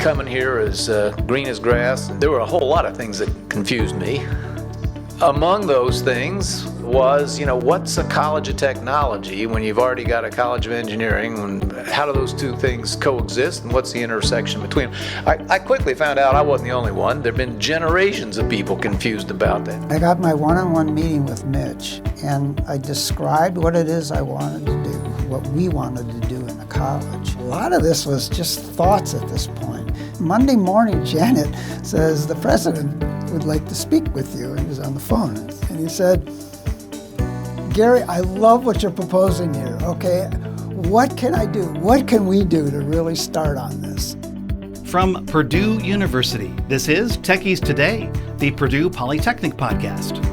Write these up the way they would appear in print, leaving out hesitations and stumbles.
coming here as green as grass. There were a whole lot of things that confused me. Among those things was, what's a college of technology when you've already got a college of engineering? How do those two things coexist, and what's the intersection between them? I quickly found out I wasn't the only one. There have been generations of people confused about that. I got my one-on-one meeting with Mitch, and I described what it is I wanted to do, what we wanted to do in the college. A lot of this was just thoughts at this point. Monday morning, Janet says, the president would like to speak with you. And he was on the phone. And he said, Gary, I love what you're proposing here, okay? What can I do? What can we do to really start on this? From Purdue University, this is Techies Today, the Purdue Polytechnic podcast.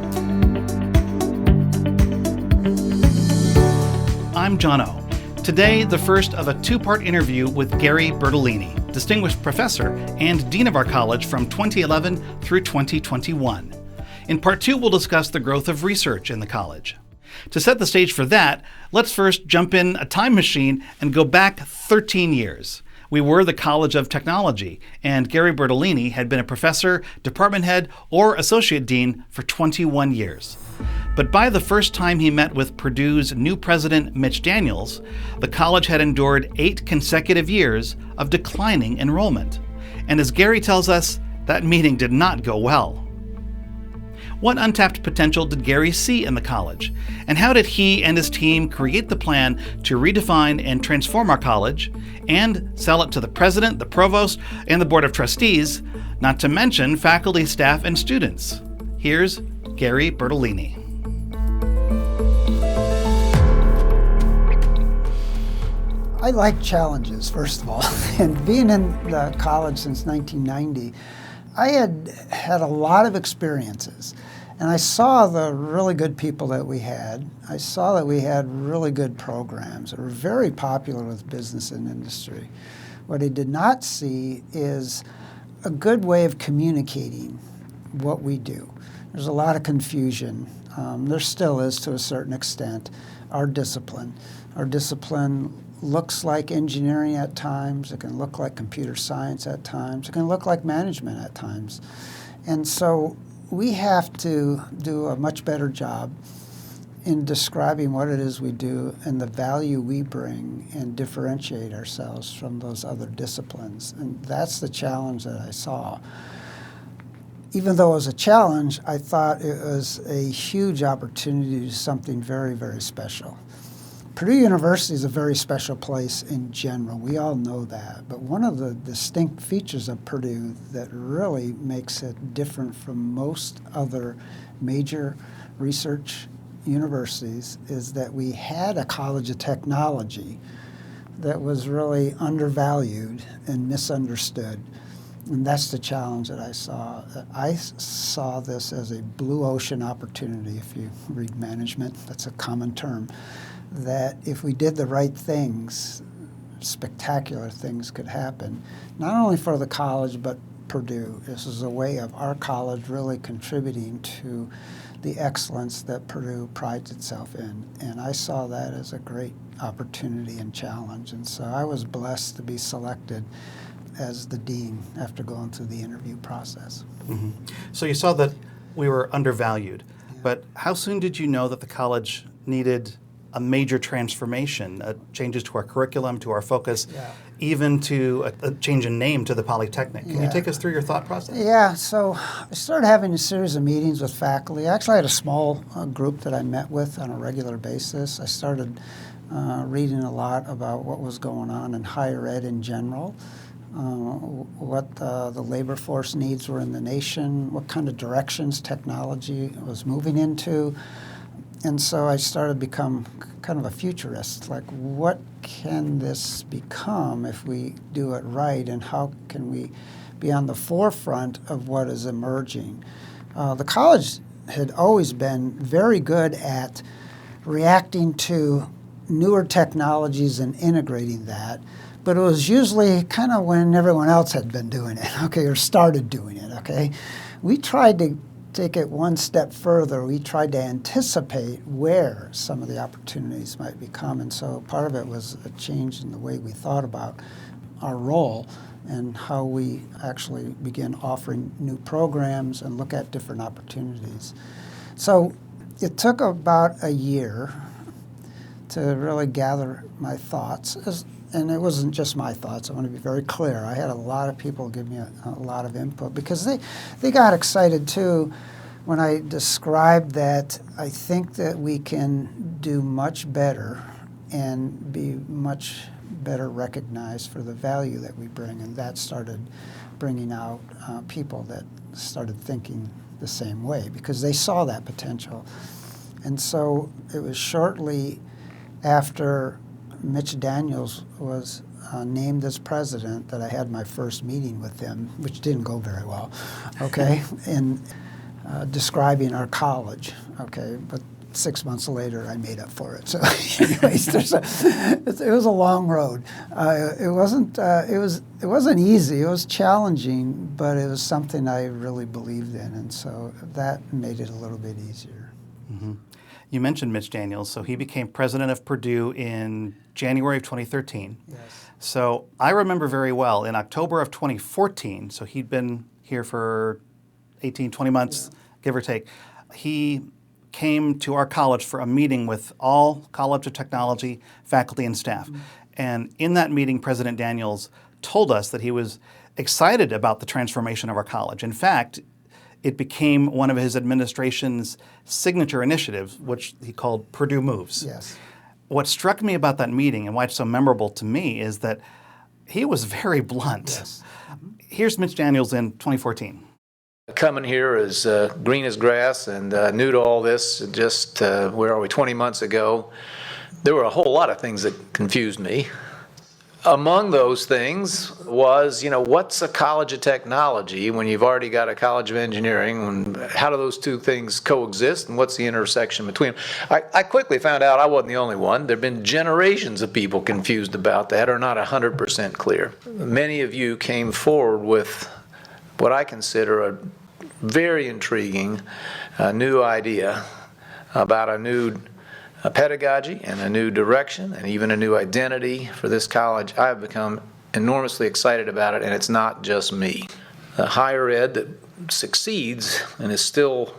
I'm John O. Today, the first of a two-part interview with Gary Bertoline, Distinguished Professor and Dean of our college from 2011 through 2021. In part two, we'll discuss the growth of research in the college. To set the stage for that, let's first jump in a time machine and go back 13 years. We were the College of Technology, and Gary Bertoline had been a professor, department head, or associate dean for 21 years. But by the first time he met with Purdue's new president, Mitch Daniels, the college had endured 8 consecutive years of declining enrollment. And as Gary tells us, that meeting did not go well. What untapped potential did Gary see in the college? And how did he and his team create the plan to redefine and transform our college and sell it to the president, the provost, and the board of trustees, not to mention faculty, staff, and students? Here's Gary Bertoline. I like challenges, first of all. And being in the college since 1990, I had a lot of experiences. And I saw the really good people that we had. I saw that we had really good programs that were very popular with business and industry. What I did not see is a good way of communicating what we do. There's a lot of confusion. There still is, to a certain extent, our discipline. Our discipline looks like engineering at times. It can look like computer science at times. It can look like management at times. And so we have to do a much better job in describing what it is we do and the value we bring and differentiate ourselves from those other disciplines. And that's the challenge that I saw. Even though it was a challenge, I thought it was a huge opportunity to do something very, very special. Purdue University is a very special place in general. We all know that. But one of the distinct features of Purdue that really makes it different from most other major research universities is that we had a college of technology that was really undervalued and misunderstood. And that's the challenge that I saw. I saw this as a blue ocean opportunity, if you read management, that's a common term, that if we did the right things, spectacular things could happen, not only for the college, but Purdue. This is a way of our college really contributing to the excellence that Purdue prides itself in. And I saw that as a great opportunity and challenge. And so I was blessed to be selected as the dean after going through the interview process. Mm-hmm. So you saw that we were undervalued, but how soon did you know that the college needed a major transformation, changes to our curriculum, to our focus, even to a change in name to the Polytechnic? Can you take us through your thought process? Yeah, so I started having a series of meetings with faculty. I actually had a small group that I met with on a regular basis. I started reading a lot about what was going on in higher ed in general, what the labor force needs were in the nation, what kind of directions technology was moving into. And so I started to become kind of a futurist, like what can this become if we do it right, and how can we be on the forefront of what is emerging? The college had always been very good at reacting to newer technologies and integrating that, but it was usually kind of when everyone else had been doing it, okay, or started doing it, okay? We tried to take it one step further. We tried to anticipate where some of the opportunities might become, and so part of it was a change in the way we thought about our role and how we actually begin offering new programs and look at different opportunities. So it took about a year to really gather my thoughts. And it wasn't just my thoughts, I want to be very clear. I had a lot of people give me a lot of input because they got excited too when I described that I think that we can do much better and be much better recognized for the value that we bring. And that started bringing out people that started thinking the same way because they saw that potential. And so it was shortly after Mitch Daniels was named as president that I had my first meeting with him, which didn't go very well, okay, and describing our college, okay, but 6 months later I made up for it. So anyways, it was a long road. It wasn't easy, it was challenging, but it was something I really believed in, and so that made it a little bit easier. Mm-hmm. You mentioned Mitch Daniels, so he became president of Purdue in January of 2013. Yes. So I remember very well, in October of 2014, so he'd been here for 18, 20 months, give or take, he came to our college for a meeting with all College of Technology faculty and staff. Mm-hmm. And in that meeting, President Daniels told us that he was excited about the transformation of our college. In fact, it became one of his administration's signature initiatives, which he called Purdue Moves. Yes. What struck me about that meeting and why it's so memorable to me is that he was very blunt. Yes. Mm-hmm. Here's Mitch Daniels in 2014. Coming here as green as grass and new to all this, just, where are we, 20 months ago, there were a whole lot of things that confused me. Among those things was, what's a college of technology when you've already got a college of engineering? And how do those two things coexist, and what's the intersection between them? I quickly found out I wasn't the only one. There have been generations of people confused about that or not 100% clear. Many of you came forward with what I consider a very intriguing new idea about a new pedagogy and a new direction and even a new identity for this college. I've become enormously excited about it, and it's not just me. The higher ed that succeeds and is still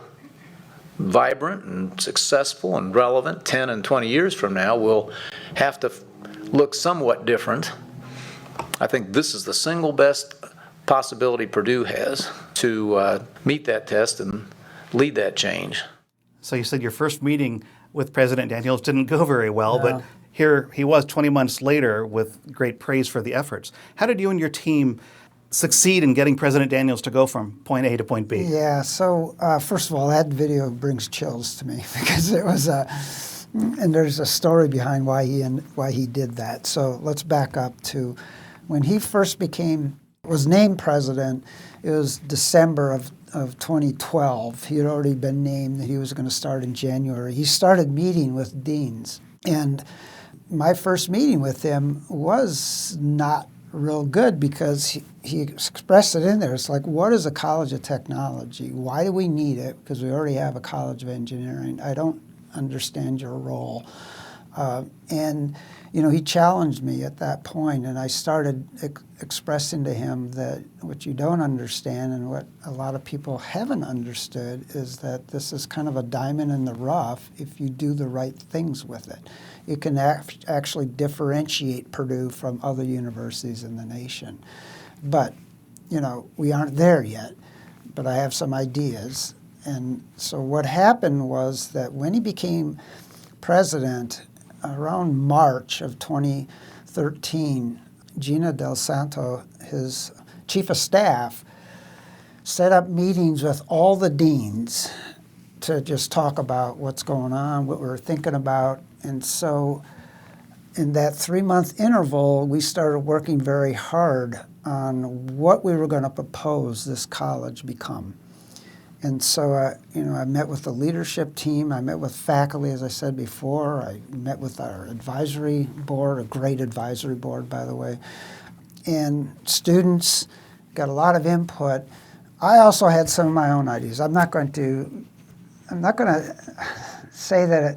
vibrant and successful and relevant 10 and 20 years from now will have to look somewhat different. I think this is the single best possibility Purdue has to meet that test and lead that change. So you said your first meeting with President Daniels didn't go very well, No. but here he was 20 months later with great praise for the efforts. How did you and your team succeed in getting President Daniels to go from point A to point B? Yeah, so first of all, that video brings chills to me because it was and there's a story behind why he did that. So let's back up to when he first was named president. It was December of 2012. He had already been named. He was going to start in January. He started meeting with deans. And my first meeting with him was not real good because he expressed it in there. It's like, what is a college of technology? Why do we need it? Because we already have a college of engineering. I don't understand your role. And he challenged me at that point, and I started expressing to him that what you don't understand and what a lot of people haven't understood is that this is kind of a diamond in the rough if you do the right things with it. It can actually differentiate Purdue from other universities in the nation. But, we aren't there yet, but I have some ideas. And so what happened was that when he became president, around March of 2013, Gina Del Santo, his chief of staff, set up meetings with all the deans to just talk about what's going on, what we're thinking about. And so in that 3-month interval, we started working very hard on what we were going to propose this college become. And so, I met with the leadership team. I met with faculty, as I said before. I met with our advisory board, a great advisory board, by the way. And students got a lot of input. I also had some of my own ideas. I'm not going to say that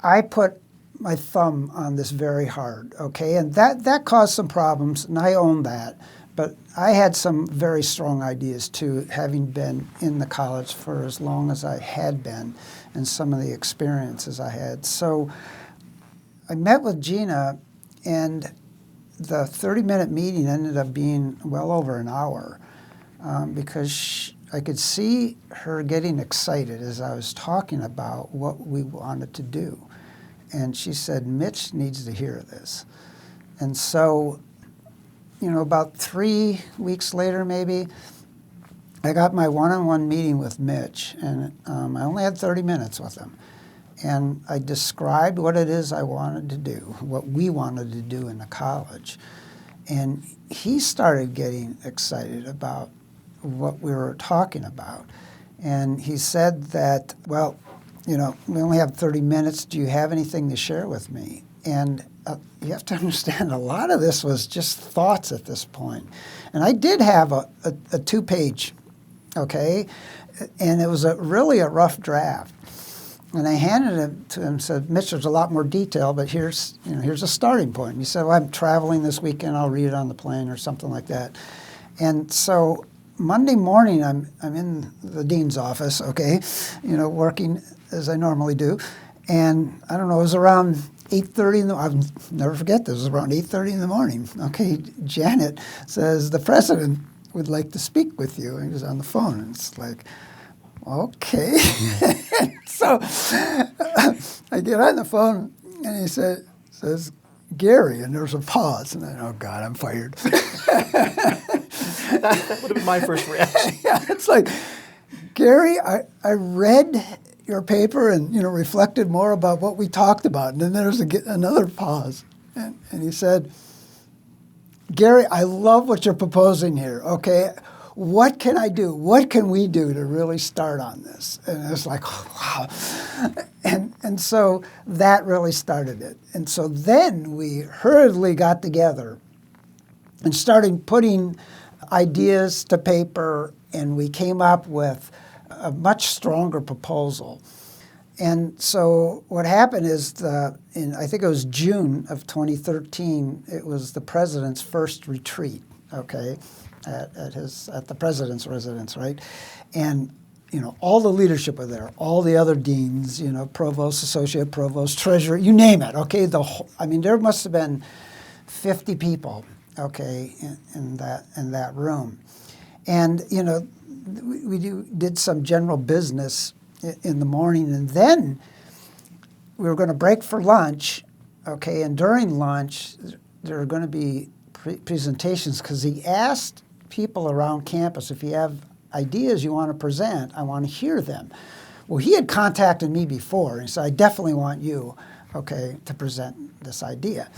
I put my thumb on this very hard, okay? And that caused some problems, and I own that. But I had some very strong ideas, too, having been in the college for as long as I had been and some of the experiences I had. So I met with Gina, and the 30-minute meeting ended up being well over an hour because I could see her getting excited as I was talking about what we wanted to do. And she said, Mitch needs to hear this. And so, about 3 weeks later maybe, I got my one-on-one meeting with Mitch, and I only had 30 minutes with him. And I described what it is I wanted to do, what we wanted to do in the college. And he started getting excited about what we were talking about. And he said that, well, we only have 30 minutes. Do you have anything to share with me? And you have to understand, a lot of this was just thoughts at this point. And I did have a 2-page, okay? And it was really a rough draft. And I handed it to him and said, Mitch, there's a lot more detail, but here's a starting point. And he said, well, I'm traveling this weekend. I'll read it on the plane or something like that. And so Monday morning, I'm in the dean's office, okay, working as I normally do. And I don't know, it was around 8:30 in the morning. I'll never forget this. It was around 8:30 in the morning. Okay, Janet says, the president would like to speak with you. And he was on the phone. And it's like, okay. So I get on the phone, and he says, Gary, and there's a pause. And I, oh, God, I'm fired. That would have been my first reaction. Yeah, it's like, Gary, I read your paper and, reflected more about what we talked about. And then there's another pause. And he said, Gary, I love what you're proposing here, okay? What can I do? What can we do to really start on this? And it's like, oh, wow. And so that really started it. And so then we hurriedly got together and started putting ideas to paper, and we came up with a much stronger proposal. And so what happened is, I think it was June of 2013, it was the president's first retreat, okay, at the president's residence, right? And all the leadership were there, all the other deans, provost, associate provost, treasurer, you name it, okay? There must have been 50 people, okay, in that room. And, we did some general business in the morning, and then we were going to break for lunch, okay, and during lunch there were going to be presentations, because he asked people around campus, if you have ideas you want to present, I want to hear them. Well, he had contacted me before, and he said, I definitely want you, okay, to present this idea.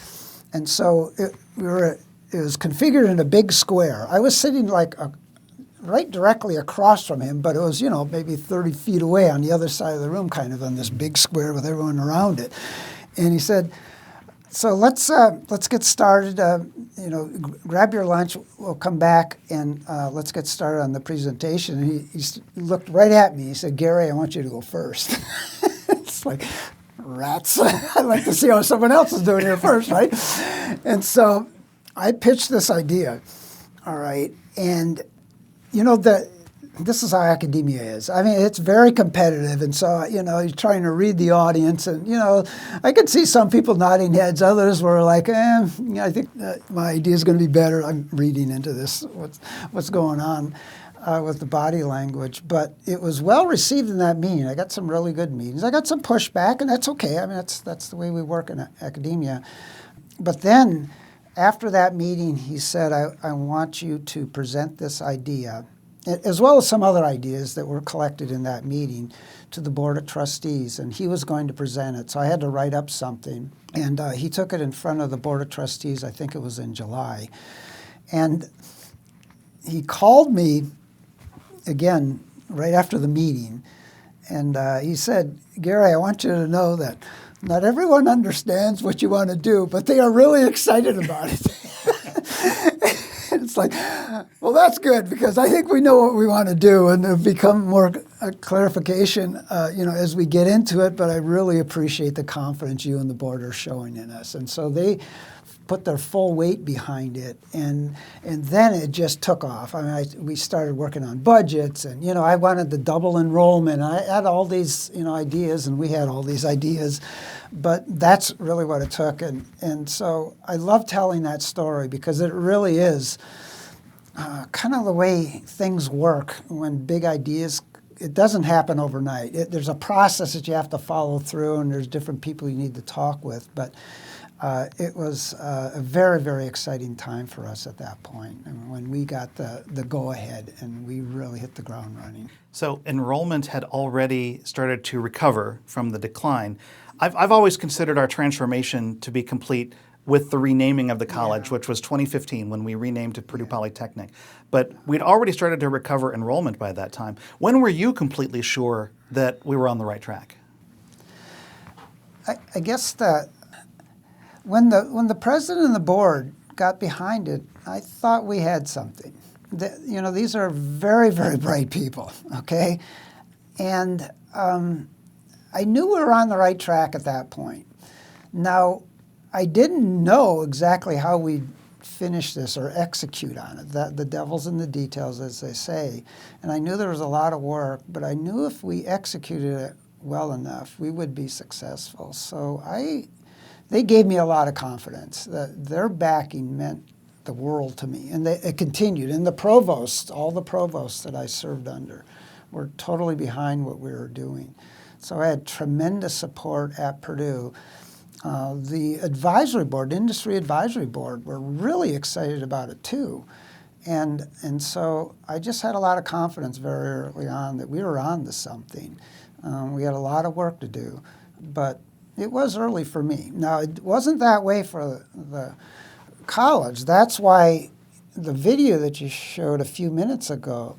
And so it was configured in a big square. I was sitting right directly across from him, but it was, maybe 30 feet away on the other side of the room, kind of on this big square with everyone around it. And he said, so let's get started. Grab your lunch. We'll come back and let's get started on the presentation. And he looked right at me. He said, Gary, I want you to go first. It's like, rats. I'd like to see how someone else is doing here first, right? And so I pitched this idea, all right, and this is how academia is. It's very competitive, and so, you're trying to read the audience, and, I could see some people nodding heads. Others were like, I think my idea is going to be better. I'm reading into this, what's going on with the body language. But it was well received in that meeting. I got some really good meetings. I got some pushback, and that's okay. That's the way we work in academia. But then, after that meeting, he said, I want you to present this idea, as well as some other ideas that were collected in that meeting, to the Board of Trustees, and he was going to present it. So I had to write up something, and he took it in front of the Board of Trustees, I think it was in July. And he called me again right after the meeting, and he said, Gary, I want you to know that not everyone understands what you want to do, but they are really excited about it. It's like, well, that's good, because I think we know what we want to do, and have become more a clarification, as we get into it, but I really appreciate the confidence you and the board are showing in us. And so they put their full weight behind it, and then it just took off. I mean, we started working on budgets, and I wanted the double enrollment. I had all these ideas, and we had all these ideas, but that's really what it took. And so I love telling that story because it really is kind of the way things work when big ideas. It doesn't happen overnight. There's a process that you have to follow through, and there's different people you need to talk with, but. It was a very, very exciting time for us at that point, and when we got the go-ahead, and we really hit the ground running. So enrollment had already started to recover from the decline. I've always considered our transformation to be complete with the renaming of the college, which was 2015 when we renamed to Purdue Polytechnic. But we'd already started to recover enrollment by that time. When were you completely sure that we were on the right track? I guess that when the president and the board got behind it, I thought we had something. These are very, very bright people, okay? And I knew we were on the right track at that point. Now, I didn't know exactly how we'd finish this or execute on it. The devil's in the details, as they say. And I knew there was a lot of work, but I knew if we executed it well enough, we would be successful. So they gave me a lot of confidence. Their backing meant the world to me. And it continued. And all the provosts that I served under were totally behind what we were doing. So I had tremendous support at Purdue. The advisory board, the industry advisory board, were really excited about it too. And so I just had a lot of confidence very early on that we were on to something. We had a lot of work to do, but it was early for me. Now, it wasn't that way for the college. That's why the video that you showed a few minutes ago,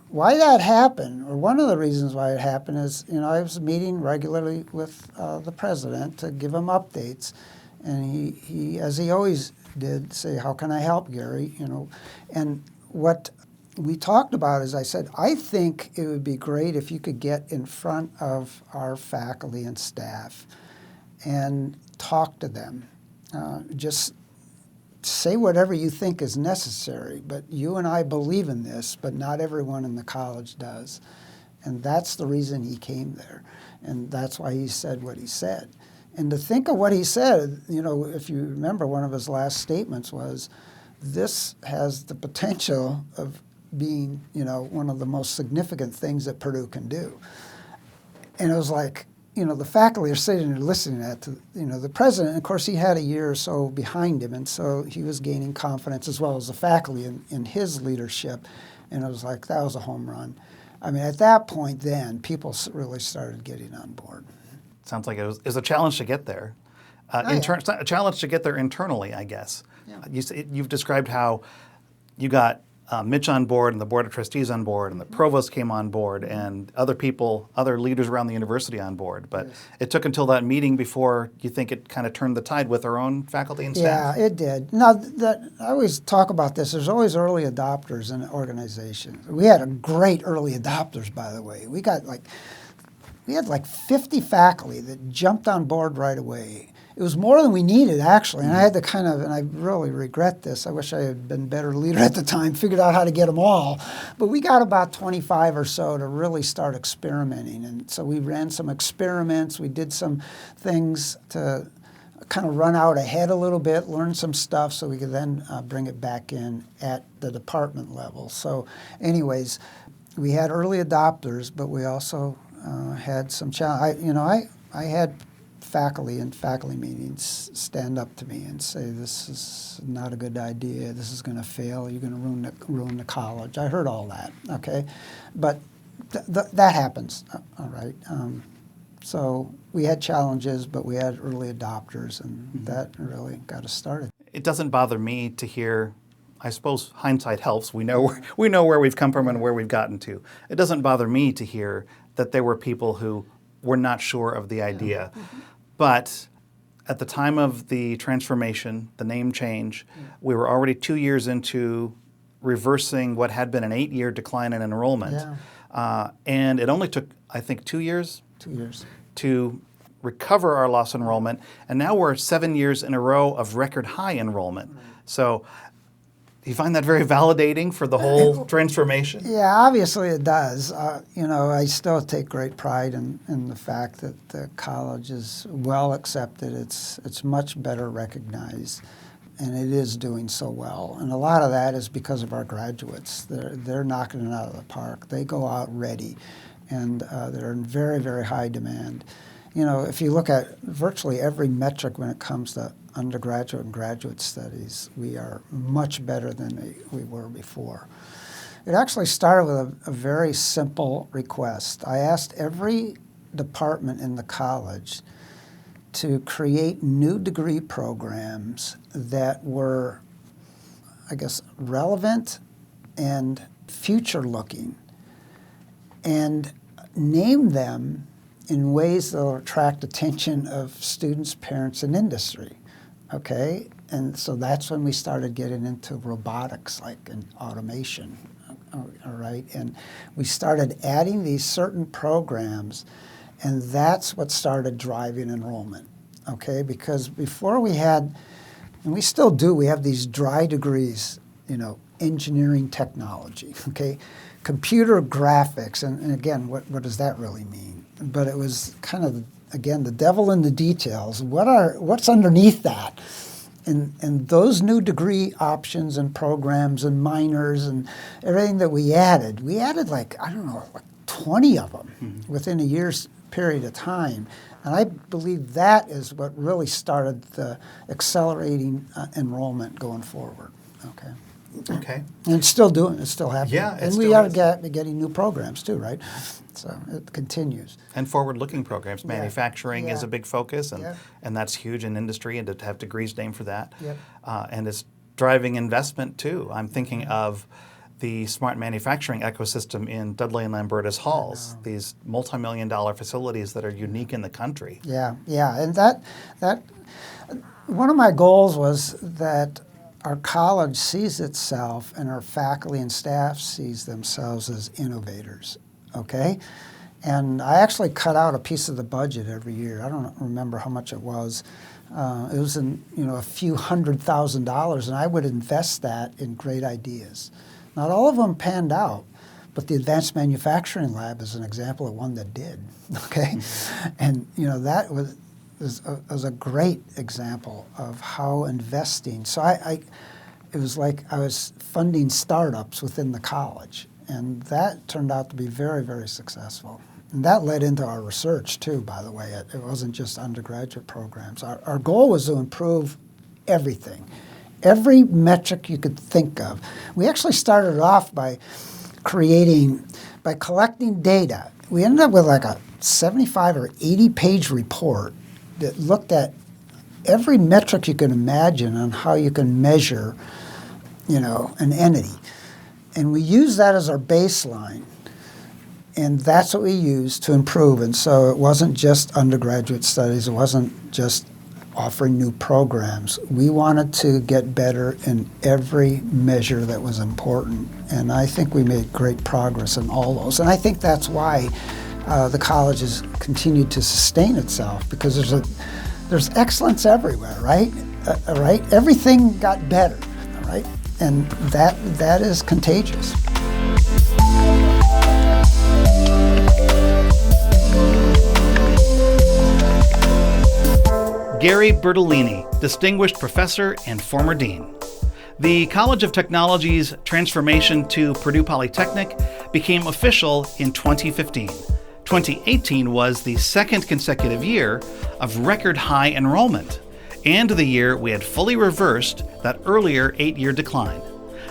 why that happened, or one of the reasons why it happened is, I was meeting regularly with the president to give him updates. And he, as he always did, say, how can I help, Gary? And what we talked about is, I said, I think it would be great if you could get in front of our faculty and staff and talk to them. Just say whatever you think is necessary, but you and I believe in this, but not everyone in the college does. And that's the reason he came there. And that's why he said what he said. And to think of what he said, if you remember, one of his last statements was, this has the potential of being, one of the most significant things that Purdue can do. And it was like, the faculty are sitting there listening to that, the president. Of course, he had a year or so behind him, and so he was gaining confidence as well as the faculty in his leadership. And it was like, that was a home run. I mean, at that point then, people really started getting on board. Sounds like it was a challenge to get there. A challenge to get there internally, I guess. Yeah. You've described how you got Mitch on board and the Board of Trustees on board and the provost came on board and other leaders around the university on board. But It took until that meeting before you think it kind of turned the tide with our own faculty and staff? Yeah, it did. Now, I always talk about this. There's always early adopters in an organization. We had a great early adopters, by the way. We had like 50 faculty that jumped on board right away. It was more than we needed, actually, and I had to and I really regret this. I wish I had been a better leader at the time, figured out how to get them all. But we got about 25 or so to really start experimenting. And so we ran some experiments. We did some things to kind of run out ahead a little bit, learn some stuff so we could then bring it back in at the department level. So anyways, we had early adopters, but we also had some challenge. I had faculty in faculty meetings stand up to me and say, this is not a good idea, this is going to fail, you're going to ruin the college. I heard all that, okay? But that happens, all right? So we had challenges, but we had early adopters, and that really got us started. It doesn't bother me to hear, I suppose hindsight helps, we know where we've come from and where we've gotten to. It doesn't bother me to hear that there were people who were not sure of the idea. But at the time of the transformation, the name change, we were already 2 years into reversing what had been an 8-year decline in enrollment. And it only took, I think, 2 years 2 years. to recover our lost enrollment. And now we're 7 years in a row of record high enrollment. So do you find that very validating for the whole transformation? Yeah, obviously it does. I still take great pride in the fact that the college is well accepted. It's much better recognized, and it is doing so well. And a lot of that is because of our graduates. They're knocking it out of the park. They go out ready, and they're in very, very high demand. If you look at virtually every metric when it comes to undergraduate and graduate studies, we are much better than we were before. It actually started with a very simple request. I asked every department in the college to create new degree programs that were, I guess, relevant and future-looking, and name them in ways that will attract attention of students, parents, and industry. Okay, and so that's when we started getting into robotics, and automation, all right? And we started adding these certain programs, and that's what started driving enrollment, okay? Because before we had, and we still do, we have these dry degrees, engineering technology, okay? Computer graphics, and again, what does that really mean? But it was kind of, again, the devil in the details. What's underneath that? And those new degree options and programs and minors and everything that we added 20 of them within a year's period of time. And I believe that is what really started the accelerating enrollment going forward. Okay. Okay. And it's still doing it. It's still happening. Yeah, and we are getting new programs too, right? So it continues. And forward-looking programs. Yeah. Manufacturing is Yeah. a big focus, and, Yeah. and that's huge in industry, and to have degrees named for that. Yep. And it's driving investment too. I'm thinking of the smart manufacturing ecosystem in Dudley and Lambertus Halls, these multi-million-dollar facilities that are unique in the country. Yeah, and that one of my goals was that our college sees itself and our faculty and staff sees themselves as innovators, okay? And I actually cut out a piece of the budget every year. I don't remember how much it was. It was in a few $100,000, and I would invest that in great ideas. Not all of them panned out, but the Advanced Manufacturing Lab is an example of one that did, okay? And that was a great example of how investing. So it was like I was funding startups within the college, and that turned out to be very, very successful. And that led into our research too, by the way. It wasn't just undergraduate programs. Our goal was to improve everything, every metric you could think of. We actually started off by collecting data. We ended up with like a 75 or 80-page report that looked at every metric you can imagine on how you can measure, an entity. And we used that as our baseline. And that's what we used to improve. And so it wasn't just undergraduate studies. It wasn't just offering new programs. We wanted to get better in every measure that was important. And I think we made great progress in all those. And I think that's why the college has continued to sustain itself, because there's excellence everywhere, right? Right? Everything got better, all right? And that is contagious. Gary Bertoline, Distinguished Professor and former Dean. The College of Technology's transformation to Purdue Polytechnic became official in 2015. 2018 was the second consecutive year of record high enrollment, and the year we had fully reversed that earlier 8-year decline.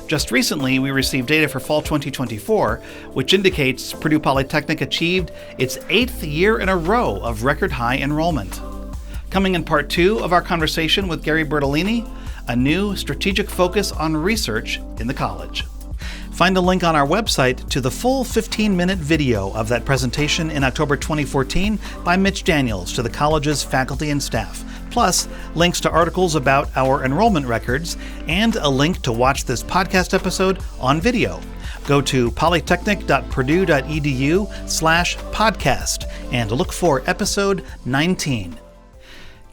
Just recently, we received data for fall 2024, which indicates Purdue Polytechnic achieved its 8th year in a row of record high enrollment. Coming in part 2 of our conversation with Gary Bertoline, a new strategic focus on research in the college. Find a link on our website to the full 15-minute video of that presentation in October 2014 by Mitch Daniels to the college's faculty and staff. plus links to articles about our enrollment records, and a link to watch this podcast episode on video. Go to polytechnic.purdue.edu/podcast and look for episode 19.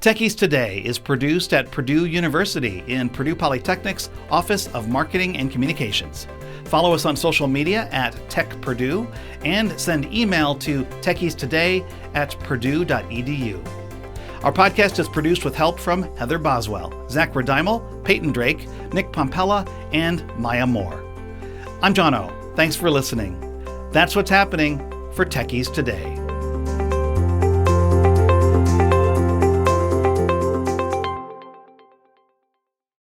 Techies Today is produced at Purdue University in Purdue Polytechnic's Office of Marketing and Communications. Follow us on social media at TechPurdue and send email to techiestoday@purdue.edu. Our podcast is produced with help from Heather Boswell, Zach Redimel, Peyton Drake, Nick Pompella, and Maya Moore. I'm John O. Thanks for listening. That's what's happening for Techies Today.